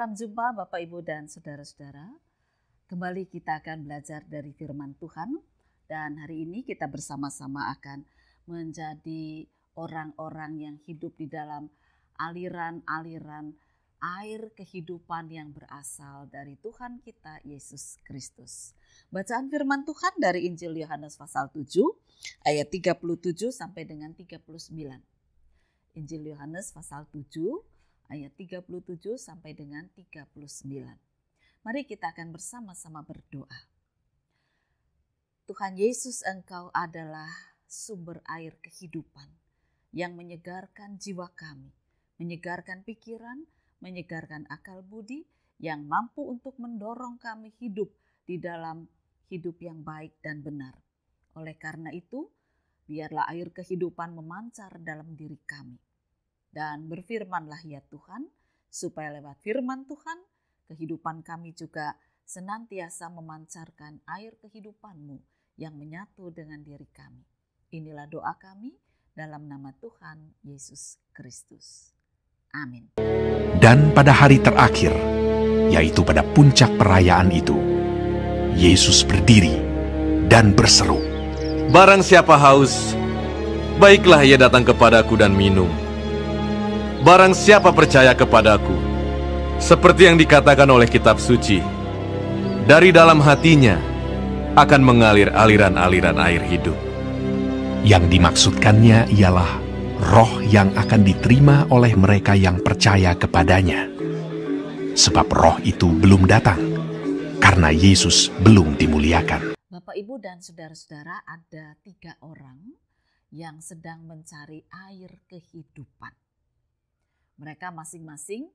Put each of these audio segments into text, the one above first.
Salam jumpa Bapak Ibu dan saudara-saudara. Kembali kita akan belajar dari firman Tuhan. Dan hari ini kita bersama-sama akan menjadi orang-orang yang hidup di dalam aliran-aliran air kehidupan yang berasal dari Tuhan kita Yesus Kristus. Bacaan firman Tuhan dari Injil Yohanes pasal 7 ayat 37 sampai dengan 39. Injil Yohanes pasal 7 ayat 37 sampai dengan 39. Mari kita akan bersama-sama berdoa. Tuhan Yesus, Engkau adalah sumber air kehidupan yang menyegarkan jiwa kami, menyegarkan pikiran, menyegarkan akal budi, yang mampu untuk mendorong kami hidup di dalam hidup yang baik dan benar. Oleh karena itu, biarlah air kehidupan memancar dalam diri kami. Dan berfirmanlah ya Tuhan, supaya lewat firman Tuhan, kehidupan kami juga senantiasa memancarkan air kehidupan-Mu yang menyatu dengan diri kami. Inilah doa kami dalam nama Tuhan Yesus Kristus. Amin. Dan pada hari terakhir, yaitu pada puncak perayaan itu, Yesus berdiri dan berseru, "Barang siapa haus, baiklah ia datang kepadaku dan minum. Barang siapa percaya kepadaku, seperti yang dikatakan oleh kitab suci, dari dalam hatinya akan mengalir aliran-aliran air hidup." Yang dimaksudkannya ialah roh yang akan diterima oleh mereka yang percaya kepadanya. Sebab roh itu belum datang, karena Yesus belum dimuliakan. Bapak, Ibu, dan saudara-saudara, ada 3 orang yang sedang mencari air kehidupan. Mereka masing-masing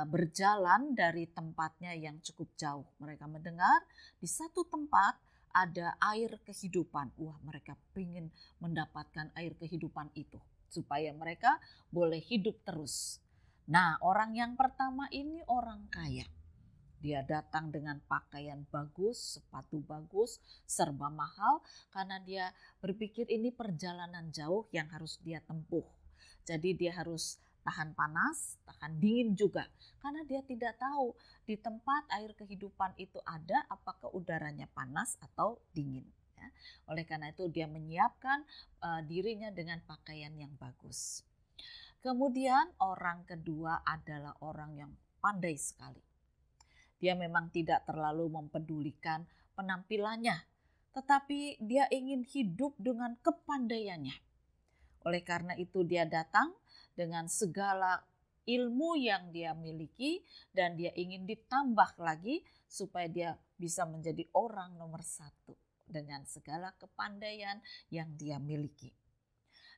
berjalan dari tempatnya yang cukup jauh. Mereka mendengar di satu tempat ada air kehidupan. Wah, mereka ingin mendapatkan air kehidupan itu supaya mereka boleh hidup terus. Nah, orang yang pertama ini orang kaya. Dia datang dengan pakaian bagus, sepatu bagus, serba mahal, karena dia berpikir ini perjalanan jauh yang harus dia tempuh. Jadi dia harus tahan panas, tahan dingin juga. Karena dia tidak tahu di tempat air kehidupan itu ada apakah udaranya panas atau dingin. Ya. Oleh karena itu dia menyiapkan dirinya dengan pakaian yang bagus. Kemudian orang kedua adalah orang yang pandai sekali. Dia memang tidak terlalu mempedulikan penampilannya, tetapi dia ingin hidup dengan kepandaiannya. Oleh karena itu dia datang dengan segala ilmu yang dia miliki dan dia ingin ditambah lagi supaya dia bisa menjadi orang nomor 1 dengan segala kepandaian yang dia miliki.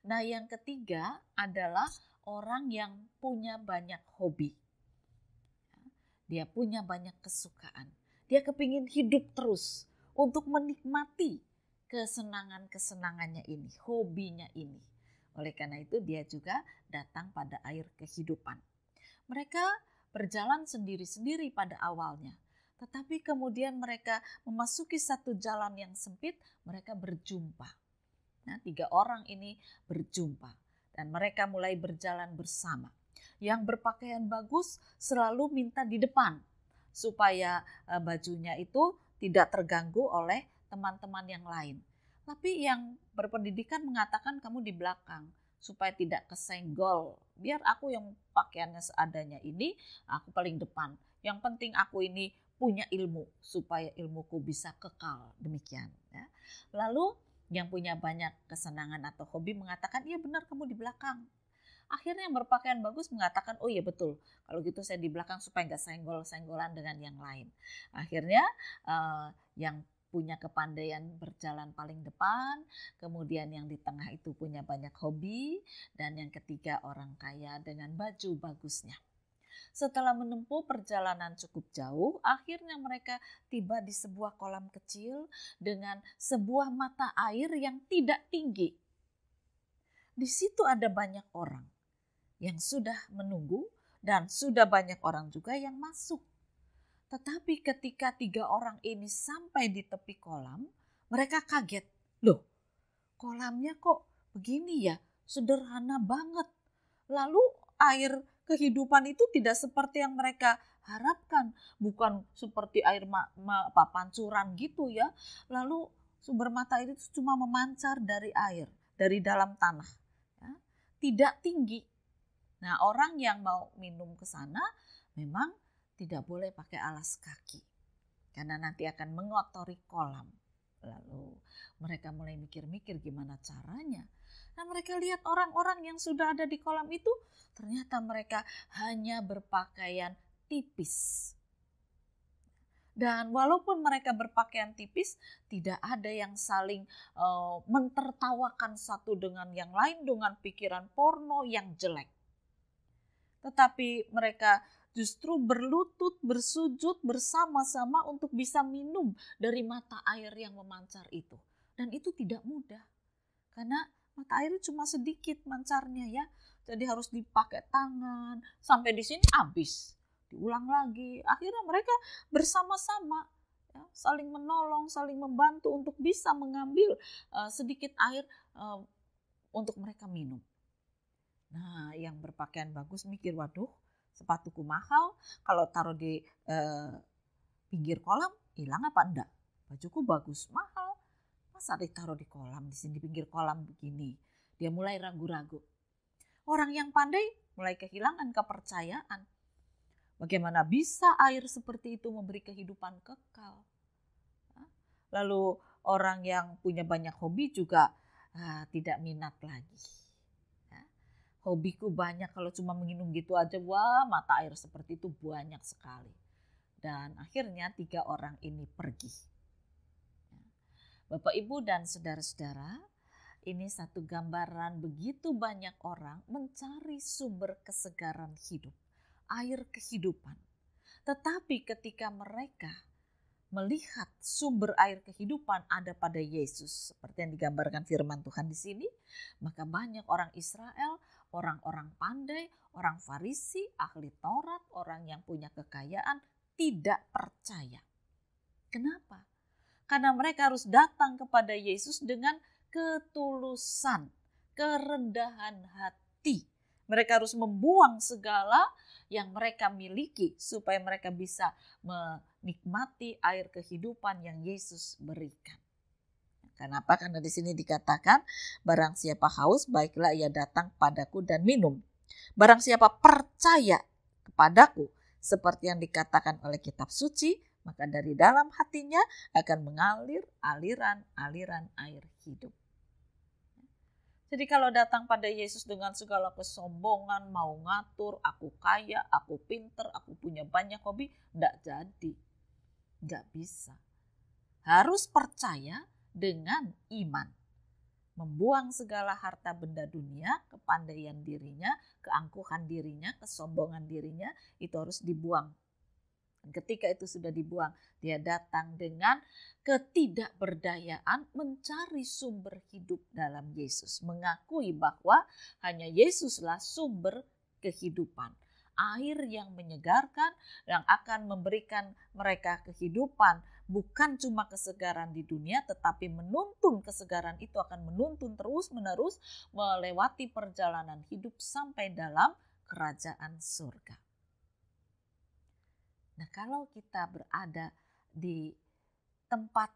Nah, yang ketiga adalah orang yang punya banyak hobi. Dia punya banyak kesukaan. Dia kepingin hidup terus untuk menikmati kesenangan-kesenangannya ini, hobinya ini. Oleh karena itu dia juga datang pada air kehidupan. Mereka berjalan sendiri-sendiri pada awalnya. Tetapi kemudian mereka memasuki satu jalan yang sempit, mereka berjumpa. Nah, 3 orang ini berjumpa dan mereka mulai berjalan bersama. Yang berpakaian bagus selalu minta di depan supaya bajunya itu tidak terganggu oleh teman-teman yang lain. Tapi yang berpendidikan mengatakan kamu di belakang supaya tidak kesenggol. Biar aku yang pakaiannya seadanya ini, aku paling depan. Yang penting aku ini punya ilmu supaya ilmuku bisa kekal. Demikian. Ya. Lalu yang punya banyak kesenangan atau hobi mengatakan, iya benar kamu di belakang. Akhirnya yang berpakaian bagus mengatakan, oh iya betul, kalau gitu saya di belakang supaya nggak senggol-senggolan dengan yang lain. Akhirnya yang punya kepandaian berjalan paling depan, kemudian yang di tengah itu punya banyak hobi, dan yang ketiga orang kaya dengan baju bagusnya. Setelah menempuh perjalanan cukup jauh, akhirnya mereka tiba di sebuah kolam kecil dengan sebuah mata air yang tidak tinggi. Di situ ada banyak orang yang sudah menunggu dan sudah banyak orang juga yang masuk. Tetapi ketika 3 orang ini sampai di tepi kolam, mereka kaget. Loh, kolamnya kok begini ya? Sederhana banget. Lalu air kehidupan itu tidak seperti yang mereka harapkan. Bukan seperti air pancuran gitu ya. Lalu sumber mata air itu cuma memancar dari air, dari dalam tanah. Ya. Tidak tinggi. Nah, orang yang mau minum ke sana memang tidak boleh pakai alas kaki. Karena nanti akan mengotori kolam. Lalu mereka mulai mikir-mikir gimana caranya. Nah, mereka lihat orang-orang yang sudah ada di kolam itu, ternyata mereka hanya berpakaian tipis. Dan walaupun mereka berpakaian tipis, tidak ada yang saling mentertawakan satu dengan yang lain dengan pikiran porno yang jelek. Tetapi mereka justru berlutut, bersujud bersama-sama untuk bisa minum dari mata air yang memancar itu. Dan itu tidak mudah. Karena mata air cuma sedikit mancarnya ya. Jadi harus dipakai tangan. Sampai di sini habis. Diulang lagi. Akhirnya mereka bersama-sama ya, saling menolong, saling membantu untuk bisa mengambil sedikit air untuk mereka minum. Nah, yang berpakaian bagus mikir, waduh, sepatuku mahal, kalau taruh di pinggir kolam hilang apa enggak? Bajuku bagus, mahal, masa ditaruh di kolam, di sini di pinggir kolam begini? Dia mulai ragu-ragu. Orang yang pandai mulai kehilangan kepercayaan. Bagaimana bisa air seperti itu memberi kehidupan kekal? Lalu orang yang punya banyak hobi juga tidak minat lagi. Hobiku banyak, kalau cuma minum gitu aja, wah mata air seperti itu banyak sekali. Dan akhirnya 3 orang ini pergi. Bapak, Ibu, dan saudara-saudara, ini satu gambaran begitu banyak orang mencari sumber kesegaran hidup, air kehidupan. Tetapi ketika mereka melihat sumber air kehidupan ada pada Yesus, seperti yang digambarkan firman Tuhan di sini, maka banyak orang Israel, orang-orang pandai, orang Farisi, ahli Taurat, orang yang punya kekayaan tidak percaya. Kenapa? Karena mereka harus datang kepada Yesus dengan ketulusan, kerendahan hati. Mereka harus membuang segala yang mereka miliki supaya mereka bisa menikmati air kehidupan yang Yesus berikan. Kenapa? Karena di sini dikatakan, barang siapa haus, baiklah ia datang padaku dan minum. Barang siapa percaya kepadaku, seperti yang dikatakan oleh kitab suci, maka dari dalam hatinya akan mengalir aliran-aliran air hidup. Jadi kalau datang pada Yesus dengan segala kesombongan, mau ngatur, aku kaya, aku pinter, aku punya banyak hobi, enggak jadi. Enggak bisa. Harus percaya dengan iman. Membuang segala harta benda dunia, kepandaian dirinya, keangkuhan dirinya, kesombongan dirinya, itu harus dibuang. Dan ketika itu sudah dibuang, dia datang dengan ketidakberdayaan mencari sumber hidup dalam Yesus. Mengakui bahwa hanya Yesuslah sumber kehidupan. Air yang menyegarkan, yang akan memberikan mereka kehidupan. Bukan cuma kesegaran di dunia, tetapi menuntun kesegaran itu akan menuntun terus-menerus melewati perjalanan hidup sampai dalam kerajaan surga. Nah, kalau kita berada di tempat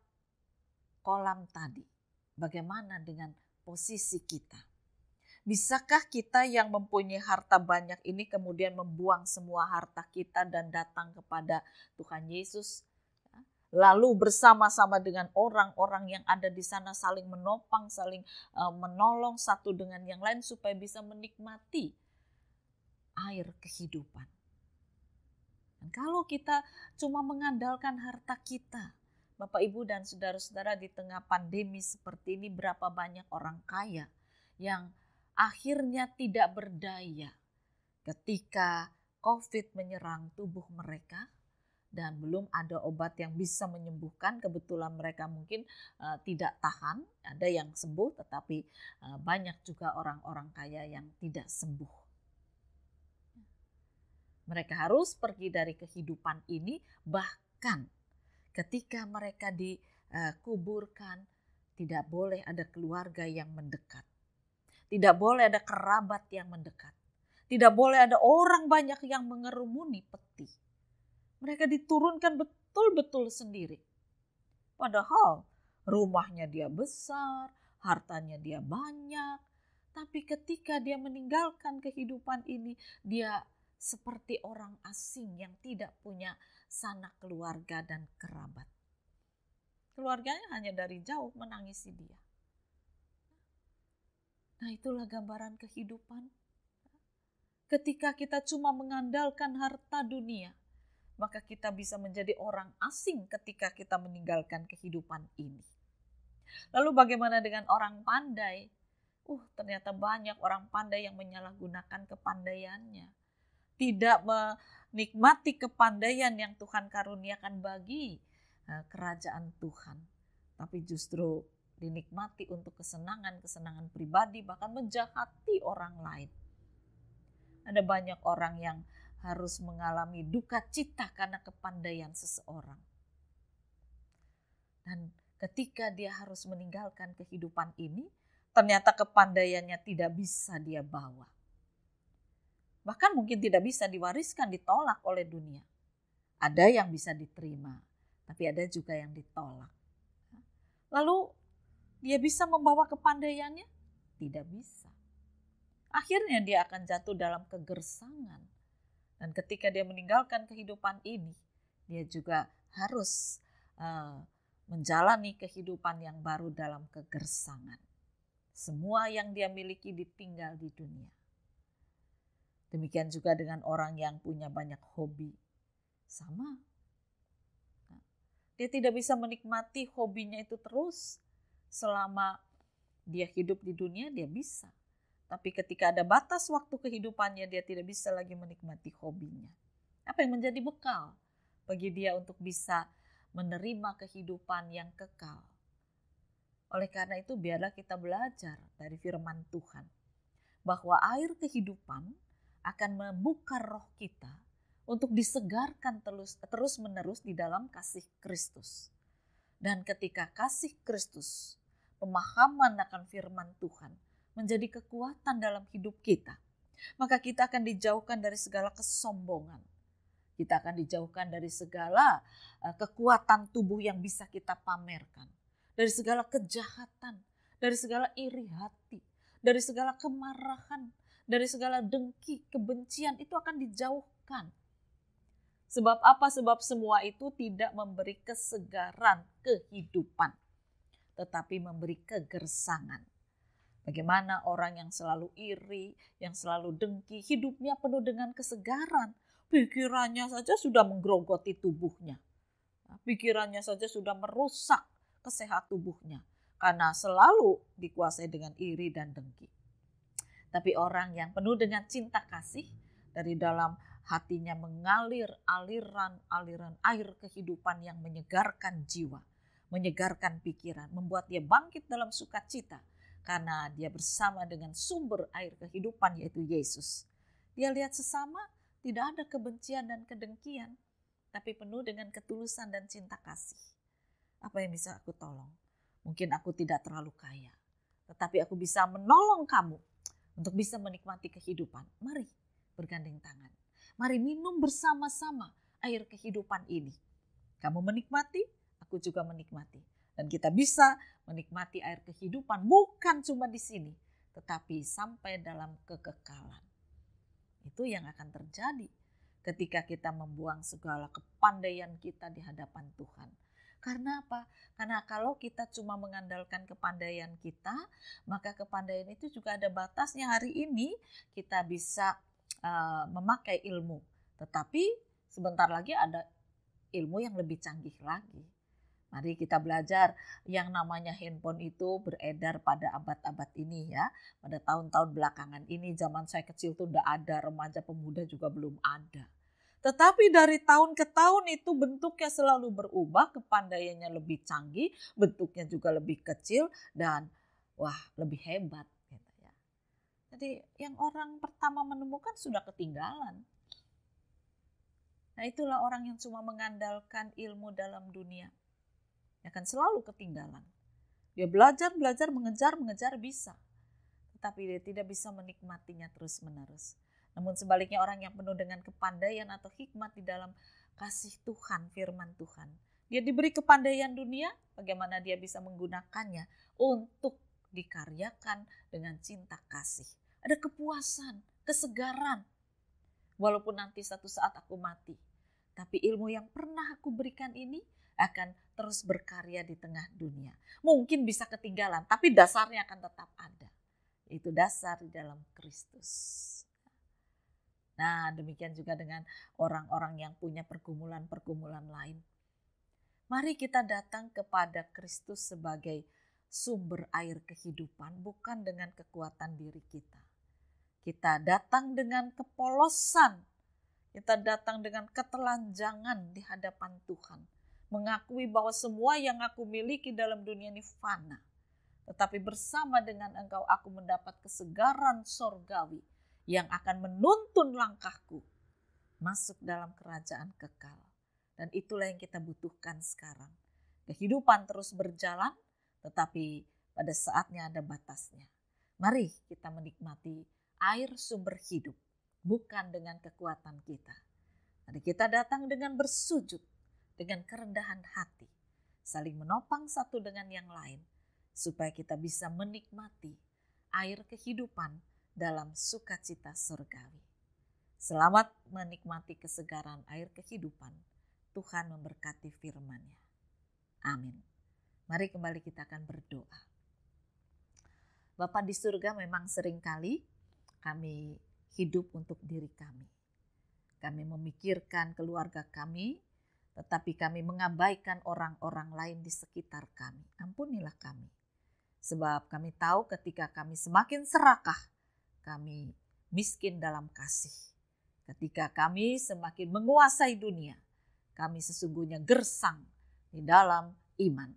kolam tadi, bagaimana dengan posisi kita? Bisakah kita yang mempunyai harta banyak ini kemudian membuang semua harta kita dan datang kepada Tuhan Yesus? Lalu bersama-sama dengan orang-orang yang ada di sana saling menopang, saling menolong satu dengan yang lain supaya bisa menikmati air kehidupan. Dan kalau kita cuma mengandalkan harta kita, Bapak, Ibu, dan saudara-saudara, di tengah pandemi seperti ini berapa banyak orang kaya yang akhirnya tidak berdaya ketika COVID menyerang tubuh mereka dan belum ada obat yang bisa menyembuhkan. Kebetulan mereka mungkin tidak tahan, ada yang sembuh, tetapi banyak juga orang-orang kaya yang tidak sembuh. Mereka harus pergi dari kehidupan ini, bahkan ketika mereka dikuburkan, tidak boleh ada keluarga yang mendekat. Tidak boleh ada kerabat yang mendekat. Tidak boleh ada orang banyak yang mengerumuni peti. Mereka diturunkan betul-betul sendiri. Padahal rumahnya dia besar, hartanya dia banyak. Tapi ketika dia meninggalkan kehidupan ini, dia seperti orang asing yang tidak punya sanak keluarga dan kerabat. Keluarganya hanya dari jauh menangisi dia. Nah, itulah gambaran kehidupan. Ketika kita cuma mengandalkan harta dunia, maka kita bisa menjadi orang asing ketika kita meninggalkan kehidupan ini. Lalu bagaimana dengan orang pandai? Ternyata banyak orang pandai yang menyalahgunakan kepandaiannya. Tidak menikmati kepandaian yang Tuhan karuniakan bagi kerajaan Tuhan. Tapi justru dinikmati untuk kesenangan-kesenangan pribadi, bahkan menjahati orang lain. Ada banyak orang yang harus mengalami duka cita karena kepandaian seseorang. Dan ketika dia harus meninggalkan kehidupan ini, ternyata kepandaiannya tidak bisa dia bawa. Bahkan mungkin tidak bisa diwariskan, ditolak oleh dunia. Ada yang bisa diterima, tapi ada juga yang ditolak. Lalu dia bisa membawa kepandaiannya? Tidak bisa. Akhirnya dia akan jatuh dalam kegersangan. Dan ketika dia meninggalkan kehidupan ini, dia juga harus menjalani kehidupan yang baru dalam kegersangan. Semua yang dia miliki ditinggal di dunia. Demikian juga dengan orang yang punya banyak hobi. Sama. Dia tidak bisa menikmati hobinya itu terus. Selama dia hidup di dunia, dia bisa. Tapi ketika ada batas waktu kehidupannya, dia tidak bisa lagi menikmati hobinya. Apa yang menjadi bekal bagi dia untuk bisa menerima kehidupan yang kekal? Oleh karena itu, biarlah kita belajar dari firman Tuhan bahwa air kehidupan akan membuka roh kita untuk disegarkan terus-menerus di dalam kasih Kristus. Dan ketika kasih Kristus, pemahaman akan firman Tuhan menjadi kekuatan dalam hidup kita, maka kita akan dijauhkan dari segala kesombongan. Kita akan dijauhkan dari segala kekuatan tubuh yang bisa kita pamerkan. Dari segala kejahatan, dari segala iri hati, dari segala kemarahan, dari segala dengki, kebencian, itu akan dijauhkan. Sebab apa? Sebab semua itu tidak memberi kesegaran kehidupan, tetapi memberi kegersangan. Bagaimana orang yang selalu iri, yang selalu dengki, hidupnya penuh dengan kesegaran. Pikirannya saja sudah menggerogoti tubuhnya. Pikirannya saja sudah merusak kesehatan tubuhnya. Karena selalu dikuasai dengan iri dan dengki. Tapi orang yang penuh dengan cinta kasih, dari dalam hatinya mengalir aliran air kehidupan yang menyegarkan jiwa, menyegarkan pikiran, membuat dia bangkit dalam sukacita. Karena dia bersama dengan sumber air kehidupan, yaitu Yesus. Dia lihat sesama, tidak ada kebencian dan kedengkian, tapi penuh dengan ketulusan dan cinta kasih. Apa yang bisa aku tolong? Mungkin aku tidak terlalu kaya, tetapi aku bisa menolong kamu untuk bisa menikmati kehidupan. Mari bergandeng tangan. Mari minum bersama-sama air kehidupan ini. Kamu menikmati, aku juga menikmati. Dan kita bisa menikmati air kehidupan bukan cuma di sini, tetapi sampai dalam kekekalan. Itu yang akan terjadi ketika kita membuang segala kepandaian kita di hadapan Tuhan. Karena apa? Karena kalau kita cuma mengandalkan kepandaian kita, maka kepandaian itu juga ada batasnya. Hari ini kita bisa memakai ilmu, tetapi sebentar lagi ada ilmu yang lebih canggih lagi. Mari kita belajar. Yang namanya handphone itu beredar pada abad-abad ini ya. Pada tahun-tahun belakangan ini, zaman saya kecil tuh udah ada, remaja pemuda juga belum ada. Tetapi dari tahun ke tahun itu bentuknya selalu berubah, kepandaiannya lebih canggih, bentuknya juga lebih kecil dan lebih hebat. Gitu ya. Jadi yang orang pertama menemukan sudah ketinggalan. Nah, itulah orang yang cuma mengandalkan ilmu dalam dunia. Akan selalu ketinggalan. Dia belajar, mengejar bisa. Tetapi dia tidak bisa menikmatinya terus-menerus. Namun sebaliknya orang yang penuh dengan kepandaian atau hikmat di dalam kasih Tuhan, firman Tuhan. Dia diberi kepandaian dunia, bagaimana dia bisa menggunakannya untuk dikaryakan dengan cinta kasih. Ada kepuasan, kesegaran. Walaupun nanti satu saat aku mati, tapi ilmu yang pernah aku berikan ini akan terus berkarya di tengah dunia. Mungkin bisa ketinggalan, tapi dasarnya akan tetap ada. Itu dasar di dalam Kristus. Nah, demikian juga dengan orang-orang yang punya pergumulan-pergumulan lain. Mari kita datang kepada Kristus sebagai sumber air kehidupan, bukan dengan kekuatan diri kita. Kita datang dengan kepolosan, kita datang dengan ketelanjangan di hadapan Tuhan. Mengakui bahwa semua yang aku miliki dalam dunia ini fana. Tetapi bersama dengan Engkau aku mendapat kesegaran sorgawi yang akan menuntun langkahku masuk dalam kerajaan kekal. Dan itulah yang kita butuhkan sekarang. Kehidupan terus berjalan, tetapi pada saatnya ada batasnya. Mari kita menikmati air sumber hidup, bukan dengan kekuatan kita. Mari kita datang dengan bersujud, dengan kerendahan hati, saling menopang satu dengan yang lain, supaya kita bisa menikmati air kehidupan dalam sukacita surgawi. Selamat menikmati kesegaran air kehidupan. Tuhan memberkati firman-Nya. Amin. Mari kembali kita akan berdoa. Bapa di surga, memang seringkali kami hidup untuk diri kami. Kami memikirkan keluarga kami, tetapi kami mengabaikan orang-orang lain di sekitar kami. Ampunilah kami. Sebab kami tahu ketika kami semakin serakah, kami miskin dalam kasih. Ketika kami semakin menguasai dunia, kami sesungguhnya gersang di dalam iman.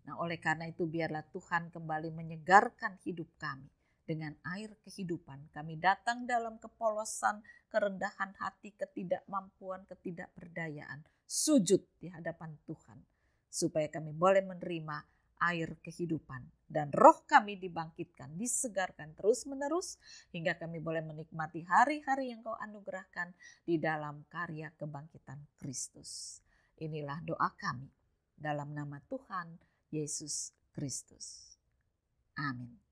Nah, oleh karena itu biarlah Tuhan kembali menyegarkan hidup kami dengan air kehidupan. Kami datang dalam kepolosan, kerendahan hati, ketidakmampuan, ketidakberdayaan. Sujud di hadapan Tuhan. Supaya kami boleh menerima air kehidupan. Dan roh kami dibangkitkan, disegarkan terus-menerus. Hingga kami boleh menikmati hari-hari yang Kau anugerahkan di dalam karya kebangkitan Kristus. Inilah doa kami dalam nama Tuhan Yesus Kristus. Amin.